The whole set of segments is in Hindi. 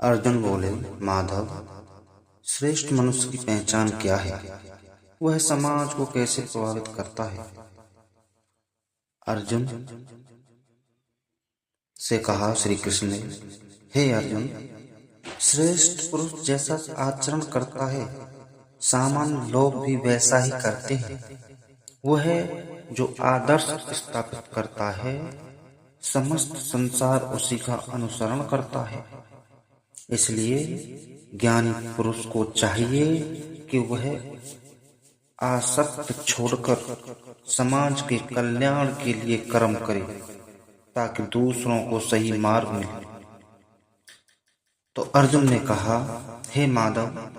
अर्जुन बोले, माधव, श्रेष्ठ मनुष्य की पहचान क्या है? वह समाज को कैसे प्रभावित करता है? अर्जुन से कहा श्री कृष्ण ने, हे अर्जुन, श्रेष्ठ पुरुष जैसा आचरण करता है, सामान्य लोग भी वैसा ही करते हैं। वह जो आदर्श स्थापित करता है, समस्त संसार उसी का अनुसरण करता है। इसलिए ज्ञानी पुरुष को चाहिए कि वह आसक्त छोड़कर समाज के कल्याण के लिए कर्म करे, ताकि दूसरों को सही मार्ग मिले। तो अर्जुन ने कहा, हे माधव,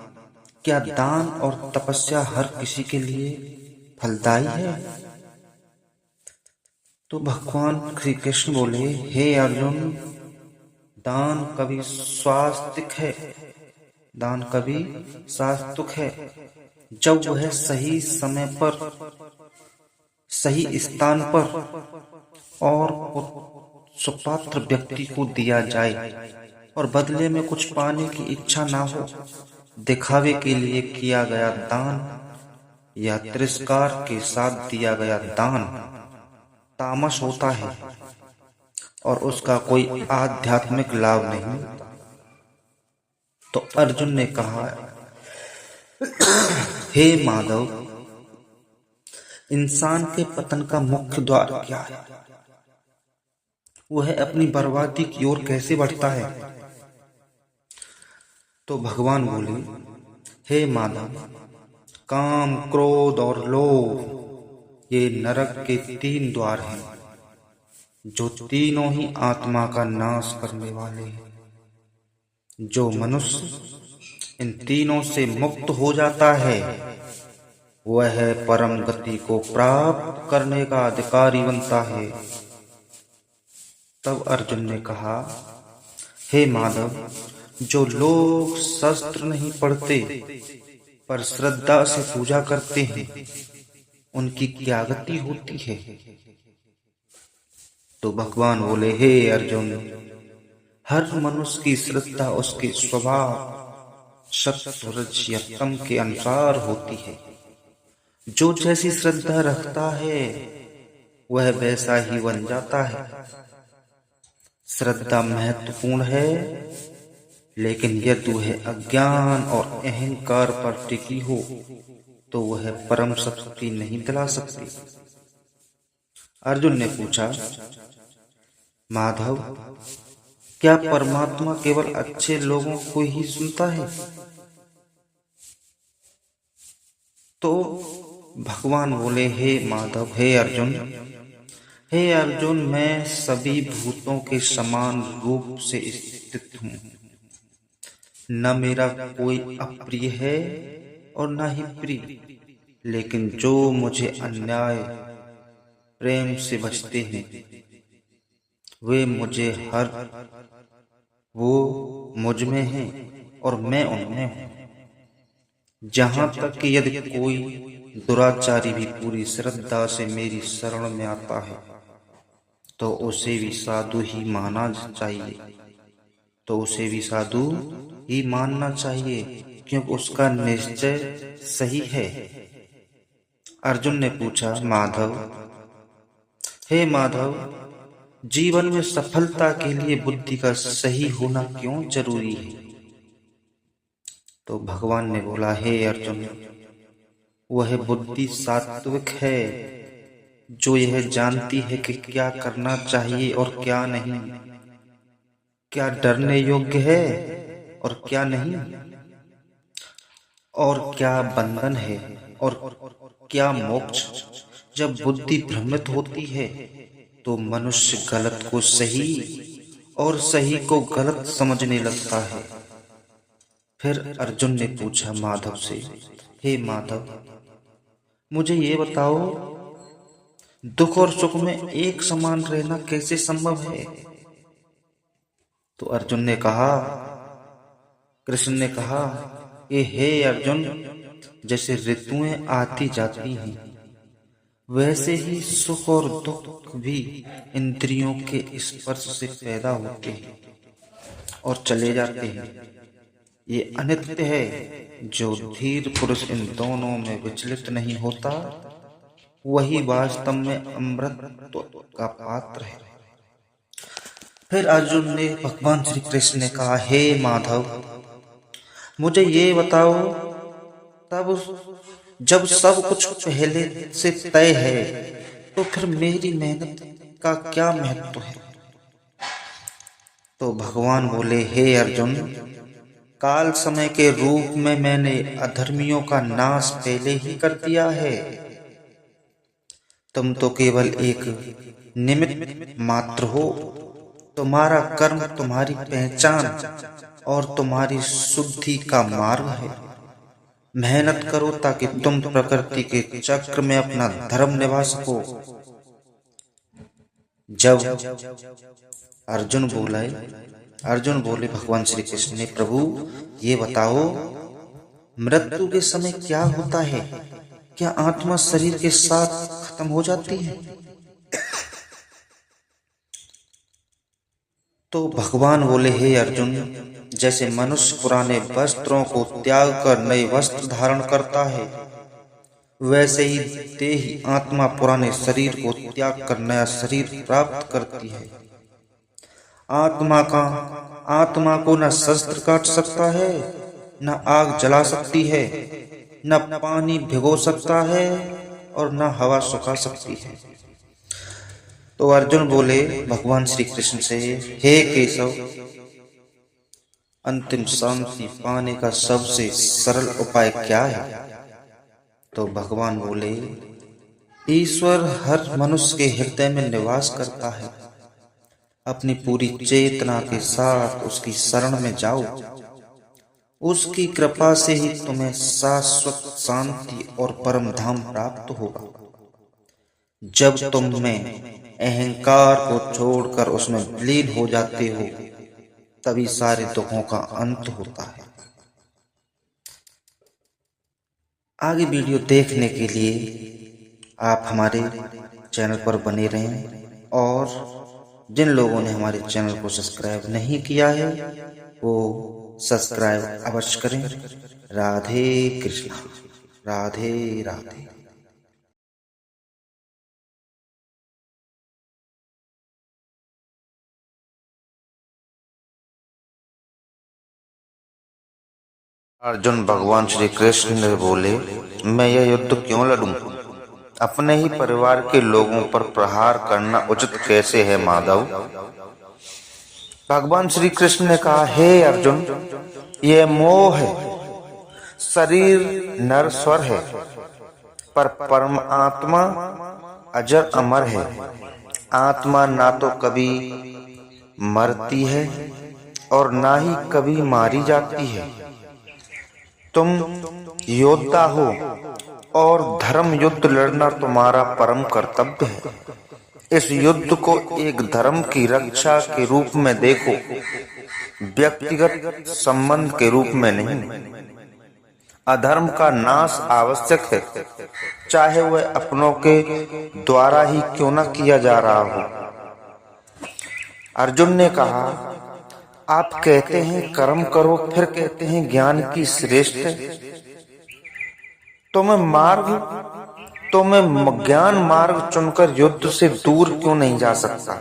क्या दान और तपस्या हर किसी के लिए फलदायी है? तो भगवान श्री कृष्ण बोले, हे अर्जुन, दान कभी स्वास्तिक है, दान कभी सात्विक है जब वह सही समय पर, सही स्थान पर और सुपात्र व्यक्ति को दिया जाए और बदले में कुछ पाने की इच्छा ना हो। दिखावे के लिए किया गया दान या तिरस्कार के साथ दिया गया दान तामस होता है और उसका कोई आध्यात्मिक लाभ नहीं। तो अर्जुन ने कहा, हे माधव, इंसान के पतन का मुख्य द्वार क्या है? वह अपनी बर्बादी की ओर कैसे बढ़ता है? तो भगवान बोले, हे माधव, काम, क्रोध और लोभ ये नरक के 3 द्वार हैं, जो तीनों ही आत्मा का नाश करने वाले हैं। जो मनुष्य इन तीनों से मुक्त हो जाता है, वह परम गति को प्राप्त करने का अधिकारी बनता है। तब अर्जुन ने कहा, हे माधव, जो लोग शस्त्र नहीं पढ़ते पर श्रद्धा से पूजा करते हैं, उनकी क्या गति होती है? तो भगवान बोले, हे अर्जुन, हर मनुष्य की श्रद्धा उसके स्वभाव, सत्व, रज या तम के अनुसार होती है। जो जैसी श्रद्धा रखता है, वह वैसा ही बन जाता है। श्रद्धा महत्वपूर्ण है, लेकिन यदि वह अज्ञान और अहंकार पर टिकी हो तो वह परम शक्ति नहीं दिला सकती। अर्जुन ने पूछा, माधव, क्या परमात्मा केवल अच्छे लोगों को ही सुनता है? तो भगवान बोले, हे माधव, हे अर्जुन, मैं सभी भूतों के समान रूप से स्थित हूँ। न मेरा कोई अप्रिय है और न ही प्रिय, लेकिन जो मुझे अन्याय प्रेम से बचते हैं, वे मुझ में हैं और मैं उनमें हूँ। जहाँ तक कि यदि कोई दुराचारी भी पूरी श्रद्धा से मेरी शरण में आता है, तो उसे भी साधु ही मानना चाहिए, क्योंकि उसका निश्चय सही है। अर्जुन ने पूछा, हे माधव, जीवन में सफलता के लिए बुद्धि का सही होना क्यों जरूरी है? तो भगवान ने बोला, हे अर्जुन, वह बुद्धि सात्विक है, जो यह जानती है कि क्या करना चाहिए और क्या नहीं, क्या डरने योग्य है और क्या नहीं, और क्या बंधन है और क्या मोक्ष। जब बुद्धि भ्रमित होती है तो मनुष्य गलत को सही और सही को गलत समझने लगता है। फिर अर्जुन ने पूछा माधव से, हे माधव, मुझे ये बताओ, दुख और सुख में एक समान रहना कैसे संभव है? तो अर्जुन ने कहा, कृष्ण ने कहा, हे अर्जुन, जैसे ऋतुएं आती जाती हैं, वैसे ही सुख और दुख भी इंद्रियों के स्पर्श से पैदा होते हैं और चले जाते हैं। ये अनित्य है। जो धीर पुरुष इन दोनों में विचलित नहीं होता, वही वास्तव में अमृत का पात्र है। फिर अर्जुन ने भगवान श्री कृष्ण ने कहा, हे माधव, मुझे ये बताओ, तब जब सब कुछ पहले से तय है, तो फिर मेरी मेहनत का क्या महत्व है? तो भगवान बोले, हे अर्जुन, काल समय के रूप में मैंने अधर्मियों का नाश पहले ही कर दिया है। तुम तो केवल एक निमित्त मात्र हो। तुम्हारा कर्म तुम्हारी पहचान और तुम्हारी शुद्धि का मार्ग है। मेहनत करो ताकि तुम प्रकृति के चक्र में अपना धर्म निभा सको। जब अर्जुन बोले भगवान श्री कृष्ण ने, प्रभु ये बताओ, मृत्यु के समय क्या होता है? क्या आत्मा शरीर के साथ खत्म हो जाती है? तो भगवान बोले, हे अर्जुन, जैसे मनुष्य पुराने वस्त्रों को त्याग कर नए वस्त्र धारण करता है, वैसे ही देही आत्मा पुराने शरीर को त्याग कर नया शरीर प्राप्त करती है। आत्मा को न शस्त्र काट सकता है, न आग जला सकती है, न पानी भिगो सकता है और न हवा सुखा सकती है। तो अर्जुन बोले भगवान श्री कृष्ण से, हे केशव, अंतिम शांति पाने का सबसे सरल उपाय क्या है? तो भगवान बोले, ईश्वर हर मनुष्य के हृदय में निवास करता है। अपनी पूरी चेतना के साथ उसकी शरण में जाओ। उसकी कृपा से ही तुम्हें शाश्वत शांति और परम धाम प्राप्त होगा। जब तुम में अहंकार को छोड़कर उसमें विलीन हो जाते हो, तभी सारे दुखों का अंत होता है। आगे वीडियो देखने के लिए आप हमारे चैनल पर बने रहें, और जिन लोगों ने हमारे चैनल को सब्सक्राइब नहीं किया है, वो सब्सक्राइब अवश्य करें। राधे कृष्णा, राधे राधे। अर्जुन भगवान श्री कृष्ण ने बोले, मैं यह युद्ध क्यों लड़ूं? अपने ही परिवार के लोगों पर प्रहार करना उचित कैसे है माधव? भगवान श्री कृष्ण ने कहा, हे अर्जुन, यह मोह है। शरीर नश्वर है, पर परमात्मा अजर अमर है। आत्मा ना तो कभी मरती है और ना ही कभी मारी जाती है। तुम योद्धा हो और धर्म युद्ध लड़ना तुम्हारा परम कर्तव्य है। इस युद्ध को एक धर्म की रक्षा के रूप में देखो, व्यक्तिगत संबंध के रूप में नहीं। अधर्म का नाश आवश्यक है, चाहे वह अपनों के द्वारा ही क्यों न किया जा रहा हो। अर्जुन ने कहा, आप कहते हैं कर्म करो, फिर कहते हैं ज्ञान की श्रेष्ठ है। तो मैं ज्ञान मार्ग चुनकर युद्ध से दूर क्यों नहीं जा सकता?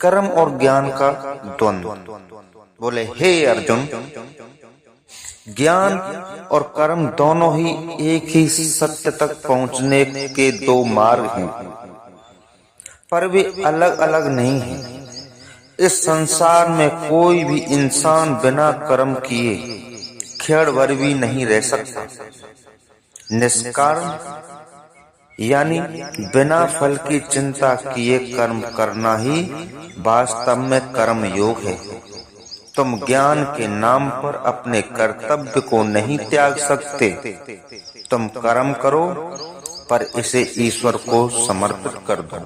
कर्म और ज्ञान का द्वंद्व। बोले, हे अर्जुन, ज्ञान और कर्म दोनों ही एक ही सत्य तक पहुंचने के दो मार्ग हैं, पर वे अलग अलग नहीं हैं। इस संसार में कोई भी इंसान बिना कर्म किए क्षण भर भी नहीं रह सकता। निष्कारण यानी बिना फल की चिंता किए कर्म करना ही वास्तव में कर्म योग है। तुम ज्ञान के नाम पर अपने कर्तव्य को नहीं त्याग सकते। तुम कर्म करो, पर इसे ईश्वर को समर्पित कर दो।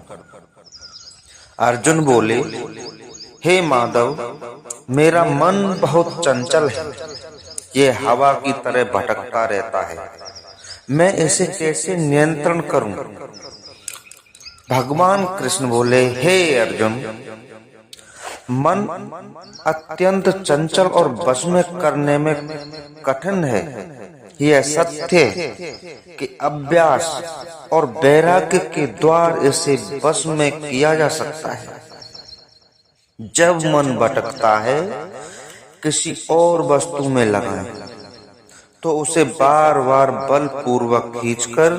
अर्जुन बोले, हे माधव, मेरा मन बहुत चंचल है। ये हवा की तरह भटकता रहता है। मैं इसे कैसे नियंत्रण करूं? भगवान कृष्ण बोले, हे अर्जुन, मन अत्यंत चंचल और वश में करने में कठिन है। यह सत्य है कि अभ्यास और वैराग्य के द्वार इसे वश में किया जा सकता है। जब मन भटकता है किसी और वस्तु में लगाएं, तो उसे बार बार बलपूर्वक खींचकर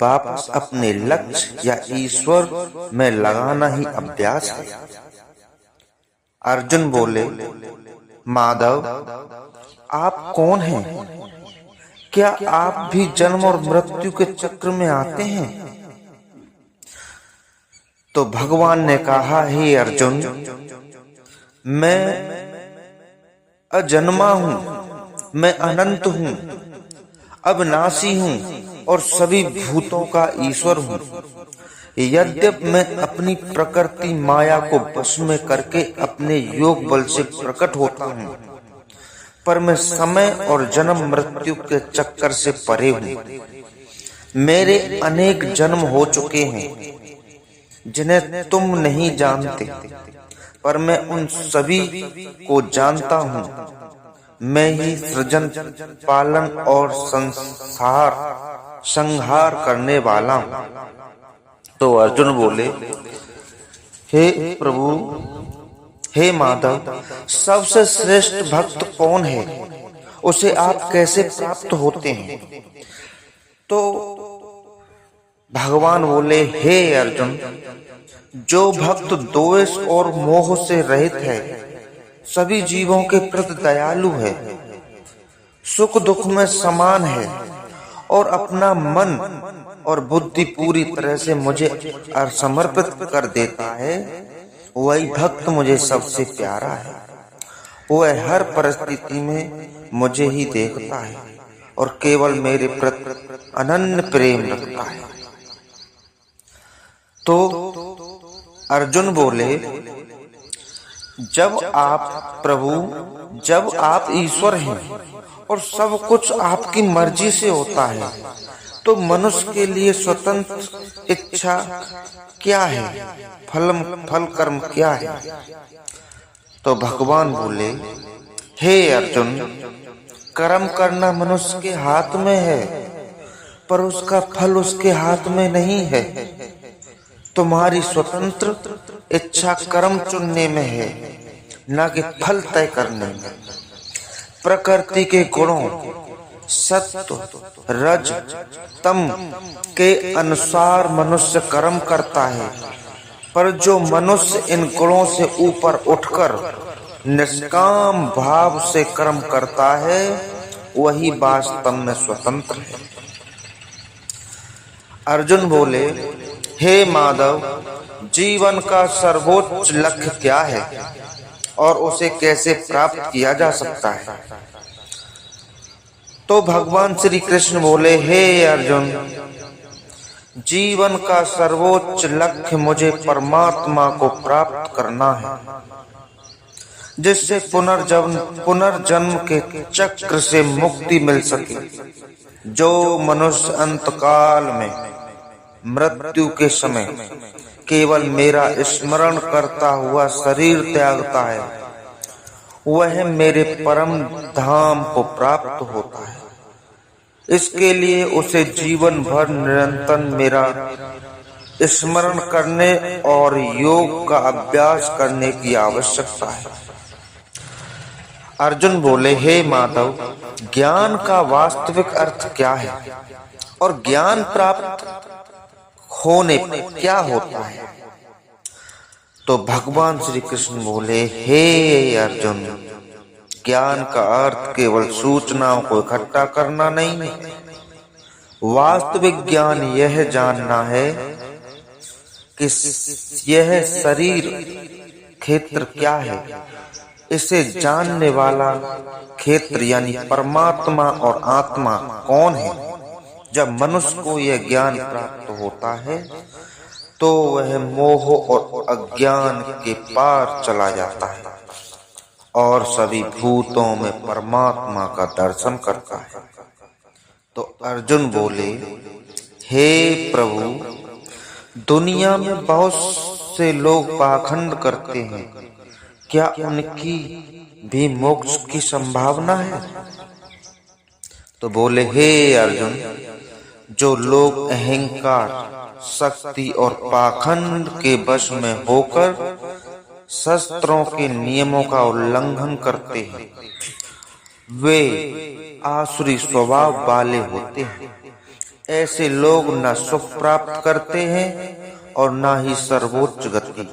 वापस अपने लक्ष्य या ईश्वर में लगाना ही अभ्यास है। अर्जुन बोले, माधव, आप कौन हैं? क्या आप भी जन्म और मृत्यु के चक्र में आते हैं? तो भगवान ने कहा, हे अर्जुन, मैं अजन्मा हूं, मैं अनंत हूं, अविनाशी हूं और सभी भूतों का ईश्वर हूं। यद्यपि मैं अपनी प्रकृति माया को वश में करके अपने योग बल से प्रकट होता हूं, पर मैं समय और जन्म मृत्यु के चक्कर से परे हूं। मेरे अनेक जन्म हो चुके हैं जिन्हें तुम नहीं जानते, पर मैं उन सभी को जानता हूं। मैं ही सृजन, पालन और संहार करने वाला हूं। तो अर्जुन बोले, हे प्रभु, हे माधव, सबसे श्रेष्ठ भक्त कौन है? उसे आप कैसे प्राप्त होते हैं? तो भगवान बोले, हे अर्जुन, जो भक्त द्वेष और मोह से रहित है, सभी जीवों के प्रति दयालु है, सुख दुख में समान है और अपना मन और बुद्धि पूरी तरह से मुझे समर्पित कर देता है, वही भक्त मुझे सबसे प्यारा है। वह हर परिस्थिति में मुझे ही देखता है और केवल मेरे प्रति अनन्य प्रेम रखता है। तो अर्जुन बोले, जब आप ईश्वर हैं और सब कुछ आपकी मर्जी से होता है, तो मनुष्य के लिए स्वतंत्र इच्छा क्या है? फल कर्म क्या है? तो भगवान बोले, हे अर्जुन, कर्म करना मनुष्य के हाथ में है, पर उसका फल उसके हाथ में नहीं है। तुम्हारी स्वतंत्र इच्छा कर्म चुनने में है, न कि फल तय करने में। प्रकृति के गुणों सत्व, रज, तम के अनुसार मनुष्य कर्म करता है, पर जो मनुष्य इन गुणों से ऊपर उठकर निष्काम भाव से कर्म करता है, वही वास्तव में स्वतंत्र है। अर्जुन बोले, हे माधव, जीवन का सर्वोच्च लक्ष्य क्या है और उसे कैसे प्राप्त किया जा सकता है? तो भगवान श्री कृष्ण बोले, हे अर्जुन, जीवन का सर्वोच्च लक्ष्य मुझे परमात्मा को प्राप्त करना है, जिससे पुनर्जन्म के चक्र से मुक्ति मिल सके। जो मनुष्य अंतकाल में मृत्यु के समय केवल मेरा स्मरण करता हुआ शरीर त्यागता है, वह मेरे परम धाम को प्राप्त होता है। इसके लिए उसे जीवन भर निरंतर मेरा स्मरण करने और योग का अभ्यास करने की आवश्यकता है। अर्जुन बोले, हे माधव, ज्ञान का वास्तविक अर्थ क्या है और ज्ञान प्राप्त होने पर क्या होता है? तो भगवान श्री कृष्ण बोले, हे अर्जुन, ज्ञान का अर्थ केवल सूचनाओं को इकट्ठा करना नहीं है। वास्तविक ज्ञान यह जानना है कि यह शरीर क्षेत्र क्या है। इसे जानने वाला क्षेत्र यानी परमात्मा और आत्मा कौन है। जब मनुष्य को यह ज्ञान प्राप्त होता है, तो वह मोह और अज्ञान के पार चला जाता है और सभी भूतों में परमात्मा का दर्शन करता है। तो अर्जुन बोले, हे प्रभु, दुनिया में बहुत से लोग पाखंड करते हैं, क्या उनकी भी मोक्ष की संभावना है? तो बोले, हे अर्जुन, जो लोग अहंकार, शक्ति और पाखंड के वश में होकर शस्त्रों के नियमों का उल्लंघन करते हैं, वे आसुरी स्वभाव वाले होते हैं। ऐसे लोग न सुख प्राप्त करते हैं और न ही सर्वोच्च गति।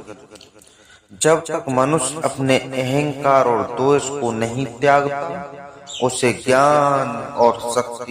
जब तक मनुष्य अपने अहंकार और दोष को नहीं त्यागता, उसे ज्ञान और शक्ति